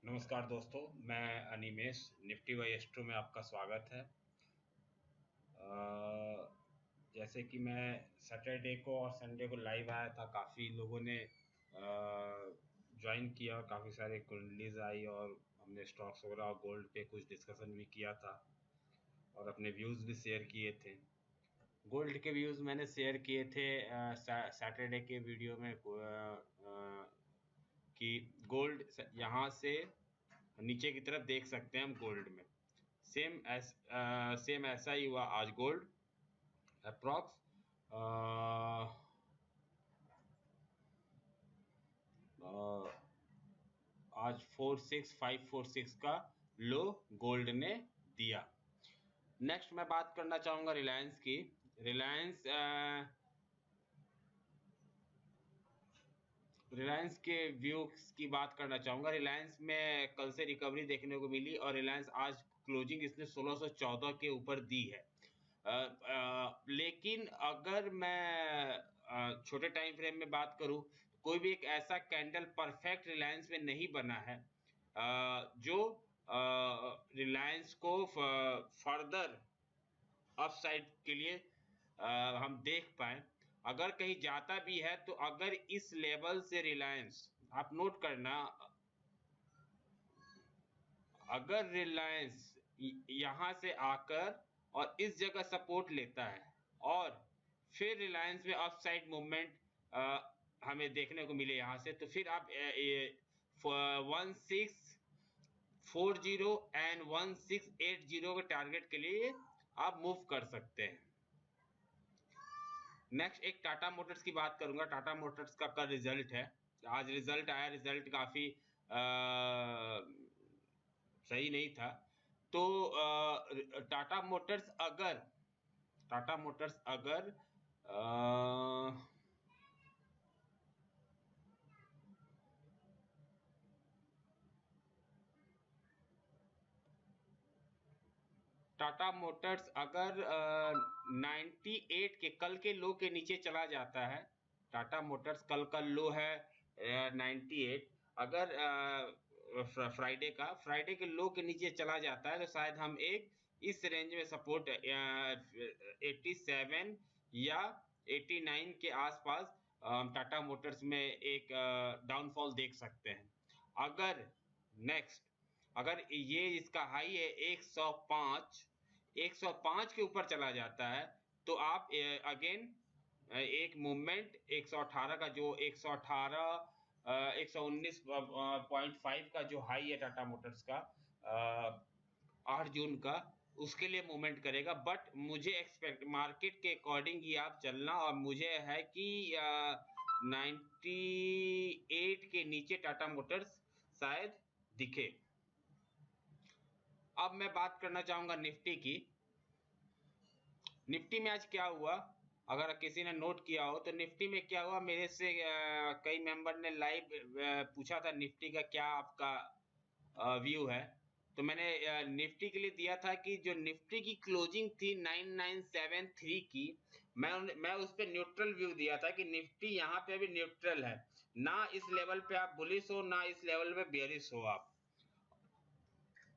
नमस्कार दोस्तों, मैं अनिमेश। निफ्टी बाई एस्ट्रो में आपका स्वागत है। जैसे कि मैं सैटरडे को और संडे को लाइव आया था, काफ़ी लोगों ने ज्वाइन किया, काफ़ी सारे कुंडलीज आई और हमने स्टॉक्स वगैरह और गोल्ड पे कुछ डिस्कशन भी किया था और अपने व्यूज़ भी शेयर किए थे। गोल्ड के व्यूज़ मैंने शेयर किए थे सैटरडे के वीडियो में कि गोल्ड यहाँ से नीचे की तरफ देख सकते हैं हम गोल्ड में। सेम ऐसा ही हुआ आज गोल्ड अप्रॉक्स आज 46546 का लो गोल्ड ने दिया। नेक्स्ट मैं बात करना चाहूंगा रिलायंस की। रिलायंस के व्यूज की बात करना चाहूंगा। रिलायंस में कल से रिकवरी देखने को मिली और रिलायंस आज क्लोजिंग इसने 1614 के ऊपर दी है। लेकिन अगर मैं छोटे टाइम फ्रेम में बात करूं, कोई भी एक ऐसा कैंडल परफेक्ट रिलायंस में नहीं बना है जो रिलायंस को फर्दर अपसाइड के लिए हम देख पाए। अगर कहीं जाता भी है तो अगर इस लेवल से रिलायंस, आप नोट करना, अगर रिलायंस यहां से आकर और इस जगह सपोर्ट लेता है और फिर रिलायंस में अपसाइड मूवमेंट हमें देखने को मिले यहां से, तो फिर आप 1640 एंड 1680 के टारगेट के लिए आप मूव कर सकते हैं। नेक्स्ट एक टाटा मोटर्स की बात करूंगा। टाटा मोटर्स का कल रिजल्ट है, आज रिजल्ट आया। रिजल्ट काफी सही नहीं था। तो टाटा मोटर्स अगर टाटा मोटर्स अगर 98 के कल के लो के नीचे चला जाता है, टाटा मोटर्स कल का लो है 98, अगर फ्राइडे के लो के नीचे चला जाता है तो शायद हम एक इस रेंज में सपोर्ट 87 या 89 के आसपास टाटा मोटर्स में एक डाउनफॉल देख सकते हैं। अगर ये इसका हाई है 105 के ऊपर चला जाता है तो आप अगेन एक मूवमेंट 118 का, जो 119.5 का जो हाई है टाटा मोटर्स का 8 जून का, उसके लिए मूवमेंट करेगा। बट मुझे एक्सपेक्ट मार्केट के अकॉर्डिंग ही आप चलना, और मुझे है कि 98 के नीचे टाटा मोटर्स शायद दिखे। अब मैं बात करना चाहूंगा निफ्टी की। निफ्टी में आज क्या हुआ, अगर किसी ने नोट किया हो तो निफ्टी में क्या हुआ, मेरे से कई मेंबर ने लाइव पूछा था निफ्टी का क्या आपका व्यू है। तो मैंने निफ्टी के लिए दिया था कि जो निफ्टी की क्लोजिंग थी 9973 की, मैं उस पर न्यूट्रल व्यू दिया था कि निफ्टी यहाँ पे अभी न्यूट्रल है, ना इस लेवल पे आप बुलिश हो ना इस लेवल पे बेयरिश हो, आप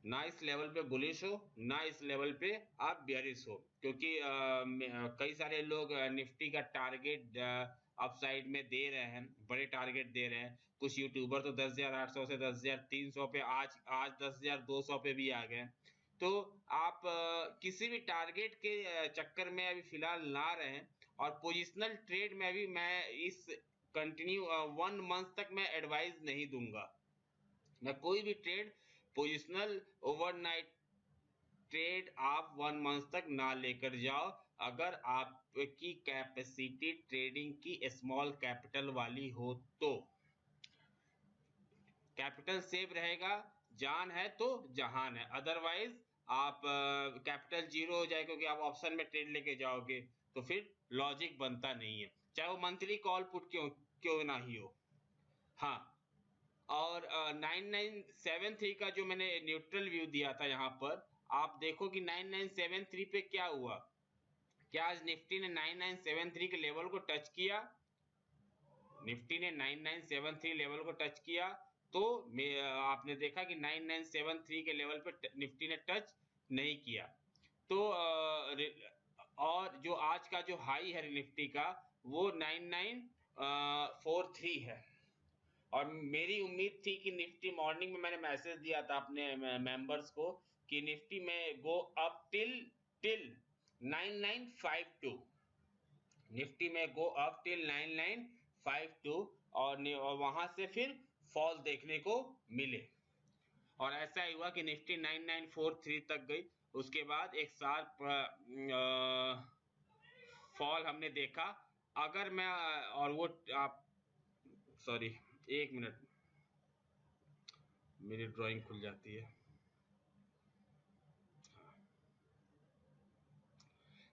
ना इस लेवल पे बुलिश हो ना इस लेवल पे आप बेयरिश हो। क्योंकि कई सारे लोग निफ्टी का टारगेट अपसाइड में दे रहे हैं, बड़े टारगेट दे रहे हैं। कुछ यूट्यूबर तो 10,800 से 10,300 पे, आज 10,200 पे भी आ गए। तो आप किसी भी टारगेट के चक्कर में अभी फिलहाल ना रहें। और पोजिशनल ट्रेड में भी मैं इस कंटिन्यू 1 मंथ तक मैं एडवाइस नहीं दूंगा। मैं कोई भी ट्रेड पोजिशनल ओवरनाइट ट्रेड आप 1 मंथ तक ना लेकर जाओ, अगर आपकी कैपेसिटी ट्रेडिंग की स्मॉल कैपिटल वाली हो तो। कैपिटल सेव रहेगा, जान है तो जहान है। अदरवाइज आप कैपिटल जीरो हो जाए क्योंकि आप ऑप्शन में ट्रेड लेके जाओगे तो फिर लॉजिक बनता नहीं है, चाहे वो मंथली कॉल पुट क्यों ना ही हो। हाँ, और 9973 का जो मैंने न्यूट्रल व्यू दिया था, यहाँ पर आप देखो कि 9973 पे क्या हुआ। क्या आज निफ्टी ने 9973 के लेवल को टच किया? निफ्टी ने 9973 लेवल को टच किया तो आपने देखा कि 9973 के लेवल पे निफ्टी ने टच नहीं किया। तो और जो आज का जो हाई है निफ्टी का वो 9943 है। और मेरी उम्मीद थी कि निफ्टी, मॉर्निंग में मैंने मैसेज दिया था अपने मेंबर्स को कि निफ्टी में गो अप टिल 9952, निफ्टी में गो अप टिल 9952 और वहां से फिर फॉल देखने को मिले। और ऐसा ही हुआ कि निफ्टी 9943 तक गई, उसके बाद एक शार्प फॉल हमने देखा। अगर मैं और वो आप सॉरी, एक मिनट, मेरी ड्राइंग खुल जाती है।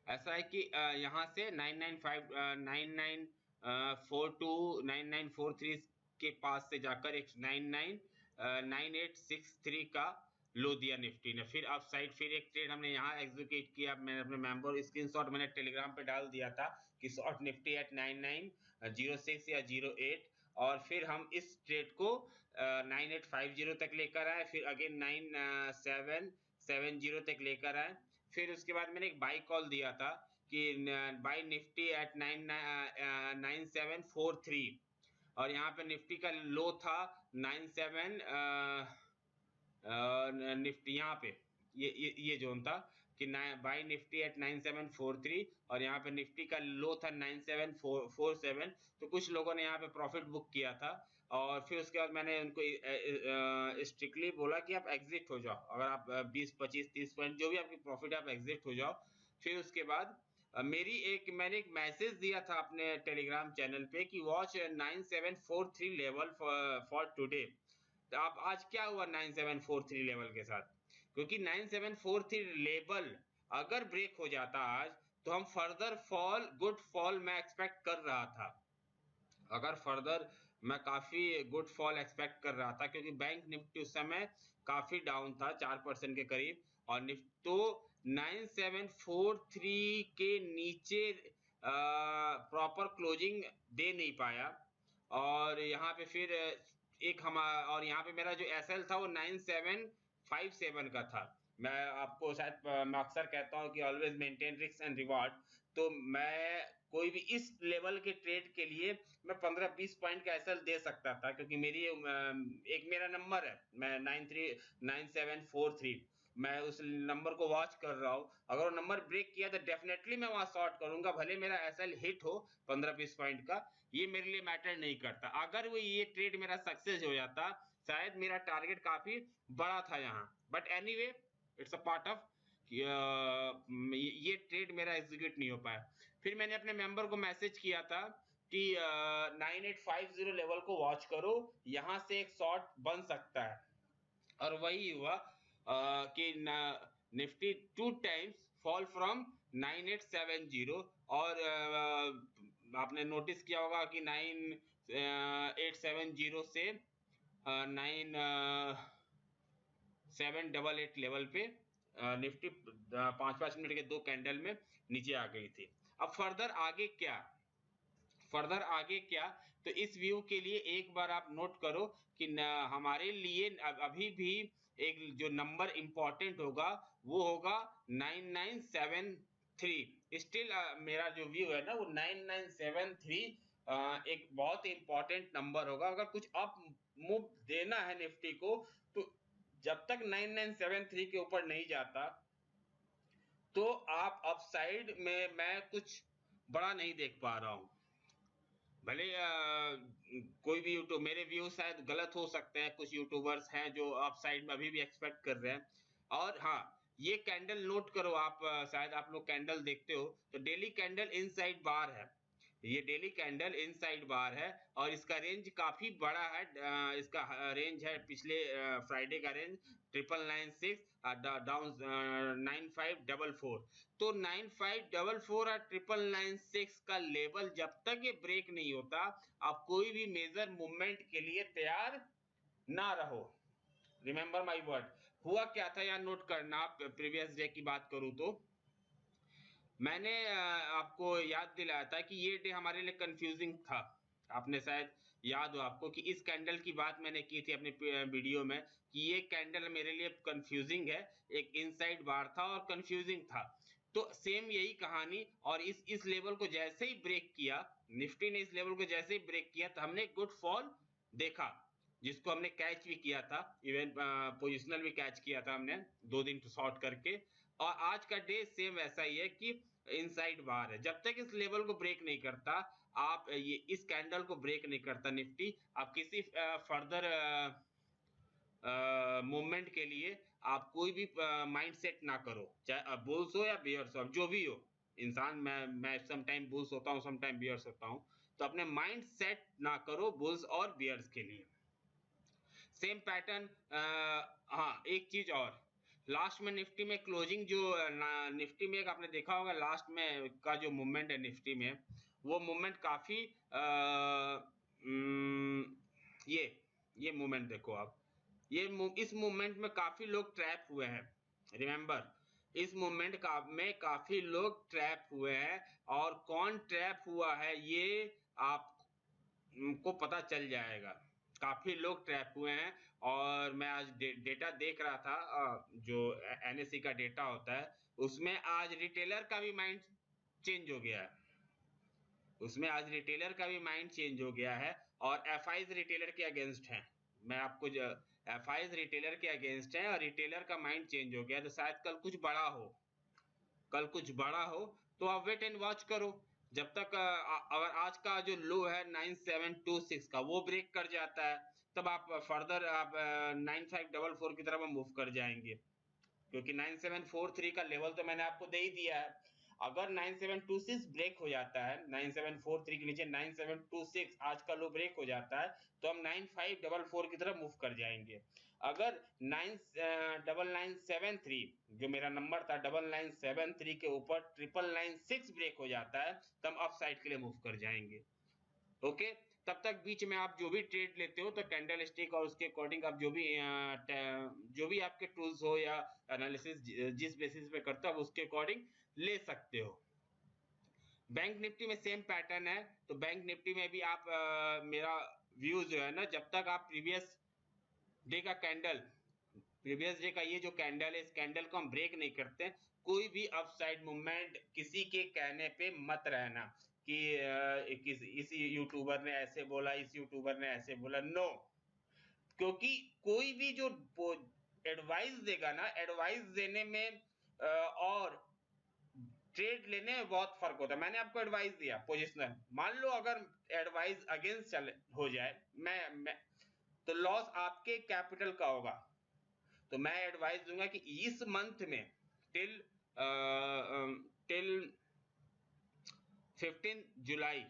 ऐसा है कि यहाँ से 9942 के पास से जाकर एक 9863 का लो दिया निफ्टी ने। फिर अप साइड फिर एक ट्रेड हमने यहाँ एग्जीक्यूट किया। मैंने अपने मेंबर स्क्रीनशॉट मैंने टेलीग्राम पे डाल दिया था कि शॉर्ट निफ्टी एट 9906 या 08, और फिर हम इस ट्रेड को 9850 तक लेकर आए, फिर अगेन 9770 तक लेकर आए। फिर उसके बाद मैंने एक बाई कॉल दिया था कि बाई निफ्टी एट 9743, और यहाँ पे निफ्टी का लो था 97 निफ्टी, यहाँ पे ये जोन था कि बाई निफ्टी एट 9743, और यहाँ पे निफ्टी का लो था 9747। तो कुछ लोगों ने यहाँ पे प्रॉफिट बुक किया था, और फिर उसके बाद मैंने उनको स्ट्रिक्टली बोला कि आप एग्जिट हो जाओ। अगर आप 20 25 30 पॉइंट जो भी आपकी प्रॉफिट है आप एग्जिट हो जाओ। फिर उसके बाद मैंने एक मैसेज दिया था अपने टेलीग्राम चैनल पे कि वॉच 9743 लेवल फॉर टुडे। तो आप आज क्या हुआ 9743 लेवल के साथ, क्योंकि 9743 लेवल अगर ब्रेक हो जाता आज तो हम फर्दर फॉल, गुड फॉल मैं एक्सपेक्ट कर रहा था। अगर फर्दर मैं काफी गुड फॉल एक्सपेक्ट कर रहा था, क्योंकि बैंक निफ्टी उस समय काफी डाउन था 4% के करीब, और निफ्टी तो 9743 के नीचे प्रॉपर क्लोजिंग दे नहीं पाया। और यहाँ पे फिर एक और यहाँ पे मेरा जो एसएल था वो 9757 का था। मैं आपको शायद मैं अक्सर कहता हूँ कि always maintain risk and reward. तो मैं कोई भी इस लेवल के ट्रेड के लिए मैं 15-20 पॉइंट का एसएल दे सकता था, क्योंकि मेरी एक मेरा नंबर है, मैं 9743, मैं उस नंबर को वॉच कर रहा हूँ। अगर वो नंबर ब्रेक किया तो डेफिनेटली मैं वहां शॉर्ट करूंगा, भले मेरा एसएल हिट हो 15-20 पॉइंट का, ये मेरे लिए मैटर नहीं करता। अगर वो ये ट्रेड मेरा सक्सेस हो जाता, शायद मेरा टारगेट काफी बड़ा था यहाँ, but anyway it's a part of, ये ट्रेड मेरा एग्जीक्यूट नहीं हो पाया। फिर मैंने अपने मेंबर को मैसेज किया था कि 9850 लेवल को वॉच करो, यहां से एक शॉर्ट बन सकता है। और वही हुआ कि निफ्टी 2 टाइम्स फॉल फ्रॉम 9870, और आपने नोटिस किया होगा कि 9870 से 9788 लेवल पे निफ्टी 5-5 मिनट के 2 कैंडल में नीचे आ गई थी। अब फर्दर आगे क्या, तो इस व्यू के लिए एक बार आप नोट करो कि हमारे लिए अभी भी एक जो नंबर इंपॉर्टेंट होगा वो होगा 9973। स्टिल मेरा जो व्यू है ना वो 9973 एक बहुत इंपॉर्टेंट नंबर होगा। अगर कुछ अप मूव देना है निफ्टी को, तो जब तक 9973 के ऊपर नहीं जाता तो आप अपसाइड में मैं कुछ बड़ा नहीं देख पा रहा हूं। भले कोई भी यूट्यूब, मेरे व्यू शायद गलत हो सकते हैं, कुछ यूट्यूबर्स हैं जो अपसाइड में अभी भी एक्सपेक्ट कर रहे हैं। और हाँ, ये कैंडल नोट करो आप, शायद आप लोग कैंडल देखते हो, तो डेली कैंडल इनसाइड बार है, ये डेली कैंडल इनसाइड बार है, और इसका रेंज काफी बड़ा है। इसका रेंज है पिछले फ्राइडे का रेंज 9996 डाउन 9544। तो 9544 और 9996 का लेवल जब तक ये ब्रेक नहीं होता, आप कोई भी मेजर मूवमेंट के लिए तैयार ना रहो। Remember my word. हुआ क्या था यहाँ नोट करना, प्रीवियस डे की बात करूं तो मैंने आपको याद दिलाया था कि ये डे हमारे लिए कंफ्यूजिंग था। आपने शायद याद हो आपको कि इस कैंडल की बात मैंने की थी अपने वीडियो में कि ये कैंडल मेरे लिए कंफ्यूजिंग है, एक इनसाइड बार था और कंफ्यूजिंग था। तो सेम यही कहानी, और इस लेवल को जैसे ही ब्रेक किया निफ्टी ने, इस लेवल को जैसे ही ब्रेक किया तो हमने गुड फॉल देखा, जिसको हमने कैच भी किया था, इवन पोजिशनल भी कैच किया था हमने 2 दिन शॉर्ट करके। और आज का डे सेम वैसा ही है कि इनसाइड बार है, जब तक इस लेवल को ब्रेक नहीं करता, आप ये इस कैंडल को ब्रेक नहीं करता निफ्टी, आप किसी फर्दर मूवमेंट के लिए आप कोई भी माइंड सेट ना करो, चाहे बुल्स हो या बियर्स हो, जो भी हो इंसान। मैं सम टाइम बुल्स होता हूँ, सम टाइम बियर्स होता हूँ, तो अपने माइंड सेट ना करो बुल्स और बियर्स के लिए। Same pattern. हाँ, एक चीज और, लास्ट में निफ्टी में क्लोजिंग जो निफ्टी में एक आपने देखा होगा लास्ट में का जो मूवमेंट है निफ्टी में, वो मूवमेंट काफी ये मूवमेंट देखो आप, इस मूवमेंट में काफी लोग ट्रैप हुए हैं। रिमेंबर, इस मूवमेंट में काफी लोग ट्रैप हुए हैं, और कौन ट्रैप हुआ है ये आपको पता चल जाएगा। काफी लोग ट्रैप हुए हैं, और मैं आज डेटा देख रहा था, जो एनएससी का डेटा होता है, उसमें आज रिटेलर का भी माइंड चेंज हो गया है। उसमें आज रिटेलर का भी माइंड चेंज हो गया है, और एफआईज रिटेलर के अगेंस्ट हैं। मैं आपको एफआईज रिटेलर के अगेंस्ट हैं, और रिटेलर का माइंड चेंज हो गया, तो शायद कल कुछ बड़ा हो, कल कुछ बड़ा हो, तो आप वेट एंड वॉच करो। जब तक अगर आज का जो लो है 9726 का वो ब्रेक कर जाता है, तब आप फर्दर आप 9544 की तरफ मूव कर जाएंगे, क्योंकि 9743 का लेवल तो मैंने आपको दे ही दिया है। अगर 9726 ब्रेक हो जाता है, 9743 के नीचे 9726 आज का लो ब्रेक हो जाता है, तो हम 9544 की तरफ मूव कर जाएंगे। अगर 9973 जो मेरा नंबर था 9973 के ऊपर 9996 ब्रेक हो जाता है, तो हम अप साइड के लिए मूव कर जाएंगे। ओके, तब तक बीच में आप जो भी ट्रेड लेते हो तो कैंडल स्टिक और उसके अकॉर्डिंग आप जो भी आपके टूल्स हो या एनालिसिस जिस बेसिस पे करते हो आप उसके अकॉर्डिंग ले सकते हो। बैंक निफ्टी में सेम पैटर्न है, तो बैंक निफ्टी में भी आप मेरा व्यू जो है ना, जब तक आप प्रीवियस डे का कैंडल, प्रीवियस डे का ये जो कैंडल है, इस कैंडल को हम ब्रेक नहीं करते, कोई भी अपसाइड मूवमेंट किसी के कहने पे मत रहना कि इस यूट्यूबर ने ऐसे बोला, इस यूट्यूबर ने ऐसे बोला, नो। क्योंकि कोई भी जो एडवाइस देगा ना, एडवाइस देने में और ट्रेड लेने में बहुत फर्क होता है। मैंने आपको एडवाइस दिया पोजिशनल, मान लो अगर एडवाइस अगेंस्ट हो जाए, मैं तो लॉस आपके कैपिटल का होगा। तो मैं एडवाइस दूंगा कि इस मंथ में टिल टिल 15 जुलाई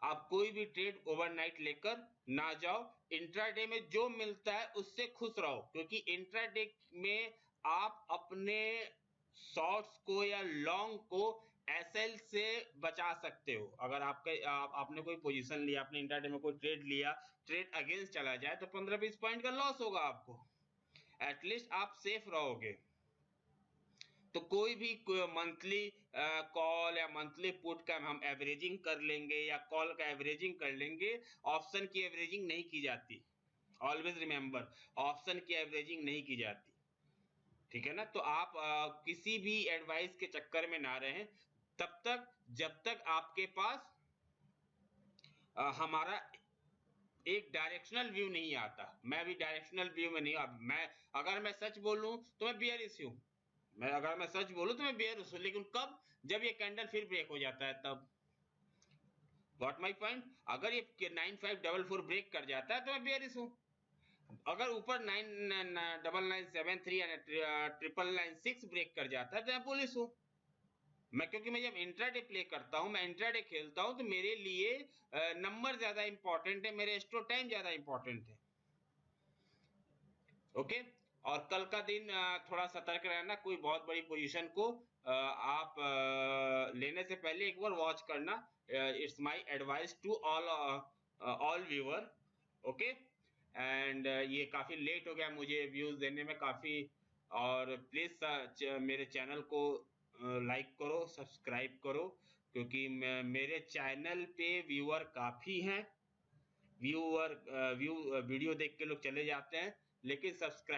आप कोई भी ट्रेड ओवरनाइट लेकर ना जाओ। इंट्राडे में जो मिलता है उससे खुश रहो, क्योंकि इंट्राडे में आप अपने शॉर्ट्स को या लॉन्ग को एसएल से बचा सकते हो। अगर आपने कोई पोजीशन लिया, आपने इंट्राडे में कोई ट्रेड लिया, ट्रेड अगेंस्ट चला जाए तो 15-20 पॉइंट का लॉस होगा आपको, एटलीस्ट आप सेफ रहोगे। तो कोई भी मंथली कॉल या मंथली पुट का हम एवरेजिंग कर लेंगे या कॉल का एवरेजिंग कर लेंगे, ऑप्शन की एवरेजिंग नहीं की जाती। ऑलवेज रिमेंबर, ऑप्शन की एवरेजिंग नहीं की जाती, ठीक है ना। तो आप किसी भी एडवाइस के चक्कर में ना रहें तब तक जब तक आपके पास हमारा एक डायरेक्शनल व्यू नहीं आता। मैं भी डायरेक्शनल व्यू में नहीं, मैं अगर मैं सच बोलूं तो मैं बियरिश हूं, अगर मैं सच बोलूं तो मैं बियरिश हूं, लेकिन कब, जब ये कैंडल फिर ब्रेक हो जाता है तब। Got my point. अगर ये 9544 ब्रेक कर जाता है तो मैं बियरिश हूं। अगर ऊपर 9973 या 9996 ब्रेक कर जाता है तो मैं बुलिश हूं। क्योंकि मैं जब इंट्राडे प्ले करता हूं, मैं इंट्राडे खेलता हूं, तो मेरे लिए नंबर ज्यादा इंपॉर्टेंट है, मेरे स्टोर टाइम ज्यादा इंपॉर्टेंट है। ओके, और कल का दिन थोड़ा सतर्क रहना, कोई बहुत बड़ी पोजीशन को आप लेने से पहले एक बार वॉच करना। It's my advice to all viewer. Okay, and ये काफी लेट हो गया मुझे व्यूज देने में काफी, और प्लीज मेरे चैनल को लाइक करो, सब्सक्राइब करो, क्योंकि मेरे चैनल पे व्यूअर काफी हैं, व्यू वीडियो देख के लोग चले जाते हैं, लेकिन सब्सक्राइब